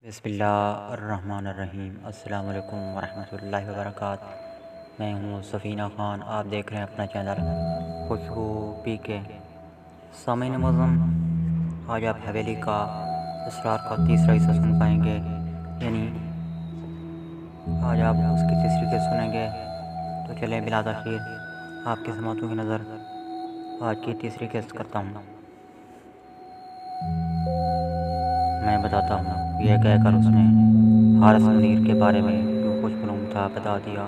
بسم اللہ الرحمن الرحیم۔ السلام علیکم ورحمۃ اللہ وبرکاتہ۔ میں ہوں سفینہ خان، آپ دیکھ رہے ہیں اپنا چینل خوشبو پی کے۔ سامعین معظم، آج آپ حویلی کا اسرار کا تیسرا حصہ سن پائیں گے، یعنی آج آپ اس کی تیسری قسط سنیں گے۔ تو چلیں بلا تاخیر آپ کی سماعتوں کی نظر آج کی تیسری قسط کرتا ہوں۔ میں بتاتا ہوں، یہ کہہ کر اس نے حارث منیر کے بارے میں جو کچھ معلوم تھا بتا دیا۔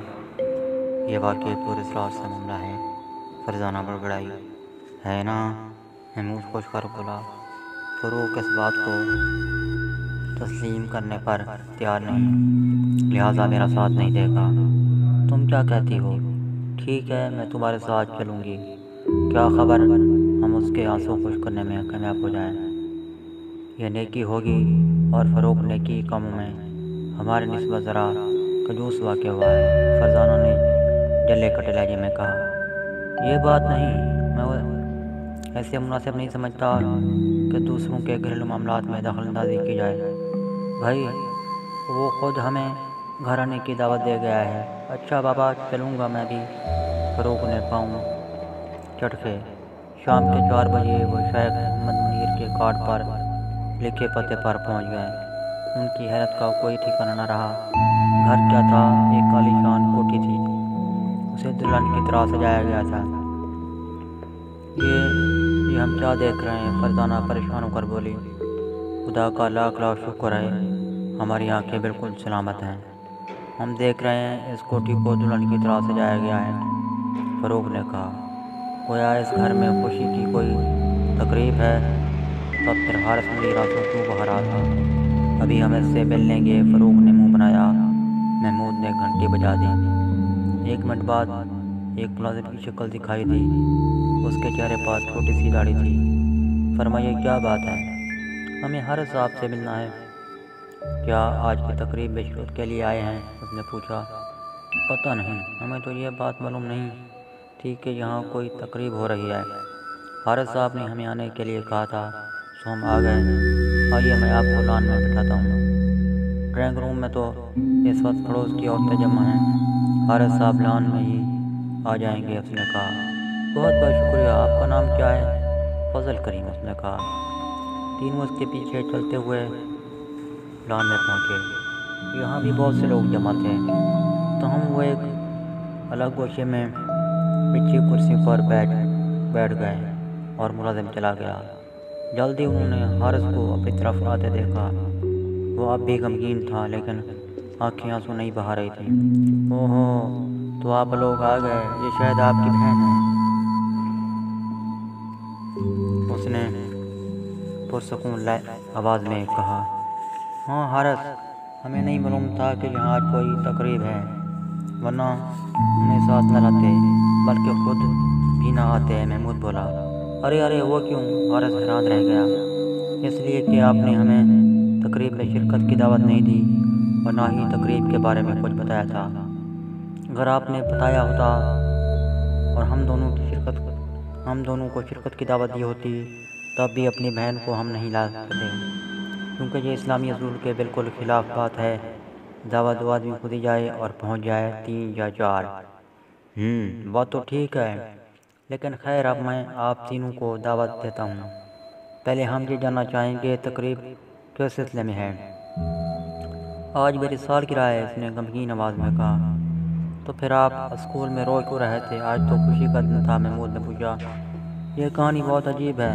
یہ واقعہ پورے اسرار سے معاملہ ہے۔ فرزانہ بڑبڑائی، ہے نا؟ محمود خوش کر بولا۔ فروغ اس بات کو تسلیم کرنے پر تیار نہیں، لہٰذا میرا ساتھ نہیں دے گا۔ تم کیا کہتی ہو؟ ٹھیک ہے، میں تمہارے ساتھ چلوں گی۔ کیا خبر ہم اس کے آنسو خشک کرنے میں کامیاب ہو جائیں۔ یہ نیکی ہوگی، اور فروغ نیکی کاموں میں ہمارے نسبت ذرا کنجوس واقع ہوا ہے۔ فرزانہ نے جلے کٹے لہجے میں کہا۔ یہ بات نہیں، میں ایسے مناسب نہیں سمجھتا کہ دوسروں کے گھریلو معاملات میں دخل اندازی کی جائے۔ بھائی، وہ خود ہمیں گھر آنے کی دعوت دے گیا ہے۔ اچھا بابا، چلوں گا میں بھی۔ فروغ نے پاؤں چٹکے۔ شام کے 4 بجے وہ شیخ محمد منیر کے کارڈ پر لکھے پتے پر پہنچ گئے۔ ان کی حیرت کا کوئی ٹھکانہ نہ رہا۔ گھر کیا تھا؟ ایک عالی شان کوٹھی تھی، اسے دلہن کی طرح سجایا گیا تھا۔ یہ ہم کیا دیکھ رہے ہیں؟ فرزانہ پریشان ہو کر بولی۔ خدا کا لاکھ لاکھ شکر ہے، ہماری آنکھیں بالکل سلامت ہیں۔ ہم دیکھ رہے ہیں اس کوٹھی کو دلہن کی طرح سجایا گیا ہے، فروغ نے کہا۔ گویا اس گھر میں خوشی کی کوئی تقریب ہے۔ تب پھر حارث منیر آنسو کیوں بہا رہا تھا؟ ابھی ہم اس سے مل لیں گے، فروغ نے منہ بنایا۔ محمود نے گھنٹی بجا دی۔ 1 منٹ بعد ایک ملازم کی شکل دکھائی دی۔ اس کے چہرے پر چھوٹی سی داڑھی تھی۔ فرمائیے، کیا بات ہے؟ ہمیں حارث صاحب سے ملنا ہے۔ کیا آج کی تقریب میں شرکت کے لیے آئے ہیں؟ اس نے پوچھا۔ پتہ نہیں، ہمیں تو یہ بات معلوم نہیں تھی کہ یہاں کوئی تقریب ہو رہی ہے۔ حارث صاحب نے ہمیں آنے کے لیے کہا تھا، سو ہم آ گئے۔ آئیے میں آپ کو لان میں بٹھاتا ہوں۔ ڈرائنگ روم میں تو اس وقت پڑوس کی عورتیں جمع ہیں، حارث صاحب لان میں ہی آ جائیں گے، اس نے کہا۔ بہت بہت شکریہ۔ آپ کا نام کیا ہے؟ فضل کریم، اس نے کہا۔ تینوں اس کے پیچھے چلتے ہوئے لان میں پہنچے۔ یہاں بھی بہت سے لوگ جمع تھے، تو ہم وہ ایک الگ گوشے میں پچھلی کرسی پر بیٹھ گئے اور ملازم چلا گیا۔ جلدی انہوں نے حارث کو اپنی طرف آتے دیکھا۔ وہ اب بھی غمگین تھا، لیکن آنکھیں آنسو نہیں بہا رہی تھیں۔ اوہو، تو آپ لوگ آ گئے، یہ شاید آپ کی بہن ہے، اس نے پرسکون آواز میں کہا۔ ہاں حارث، ہمیں نہیں معلوم تھا کہ یہاں آج کوئی تقریب ہے، ورنہ ہمیں ساتھ نہ لاتے، بلکہ خود بھی نہ آتے، محمود بولا۔ ارے وہ کیوں؟ حارث حیران رہ گیا۔ اس لیے کہ آپ نے ہمیں تقریب میں شرکت کی دعوت نہیں دی اور نہ ہی تقریب کے بارے میں کچھ بتایا تھا۔ اگر آپ نے بتایا ہوتا اور ہم دونوں کو شرکت کی دعوت دی ہوتی، تب بھی اپنی بہن کو ہم نہیں لا سکتے، کیونکہ یہ اسلامی اصول کے بالکل خلاف بات ہے۔ دعوت دو آدمی خود ہی جائے اور پہنچ جائے، 3 یا 4۔ بات تو ٹھیک ہے، لیکن خیر، اب میں آپ تینوں کو دعوت دیتا ہوں۔ پہلے ہم یہ جاننا چاہیں گے تقریب کس سلسلے میں ہے؟ آج میری سالگرہ ہے، اس نے غمگین آواز میں کہا۔ تو پھر آپ اسکول میں رو کیوں رہے تھے؟ آج تو خوشی کا دن تھا، محمود نے پوچھا۔ یہ کہانی بہت عجیب ہے،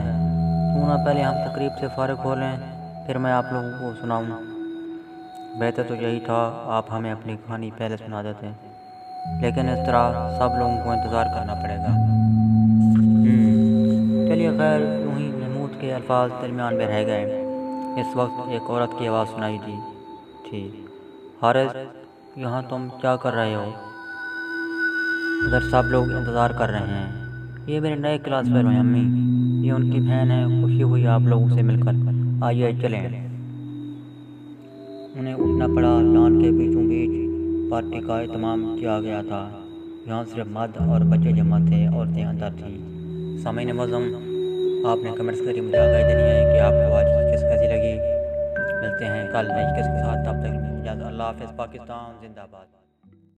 کیوں نہ پہلے ہم تقریب سے فارغ ہو لیں، پھر میں آپ لوگوں کو سناؤں۔ بہتر تو یہی تھا آپ ہمیں اپنی کہانی پہلے سنا دیتے، لیکن اس طرح سب لوگوں کو انتظار کرنا پڑے گا۔ چلیے خیر، یوں ہی محمود کے الفاظ درمیان میں رہ گئے۔ اس وقت ایک عورت کی آواز سنائی دی تھی۔ حارث، یہاں تم کیا کر رہے ہو؟ ادھر سب لوگ انتظار کر رہے ہیں۔ یہ میرے نئے کلاس فیلو ہیں امی، یہ ان کی بہن ہے، خوشی ہوئی آپ لوگوں سے مل کر، آئیے چلیں۔ انہیں اٹھنا پڑا۔ لان کے بیچوں بیچ پارٹی کا اہتمام کیا گیا تھا۔ یہاں صرف مرد اور بچے جمع تھے، عورتیں اندر تھیں۔ سامعین معظم، آپ نے کمنٹس کے ذریعے مجھے آگاہی دینی ہے کہ آپ کو آج کی قسط کیسی لگی۔ ملتے ملتے ہیں کل نئی قسط کے ساتھ، تب تک اجازت، اللہ حافظ، پاکستان زندہ باد۔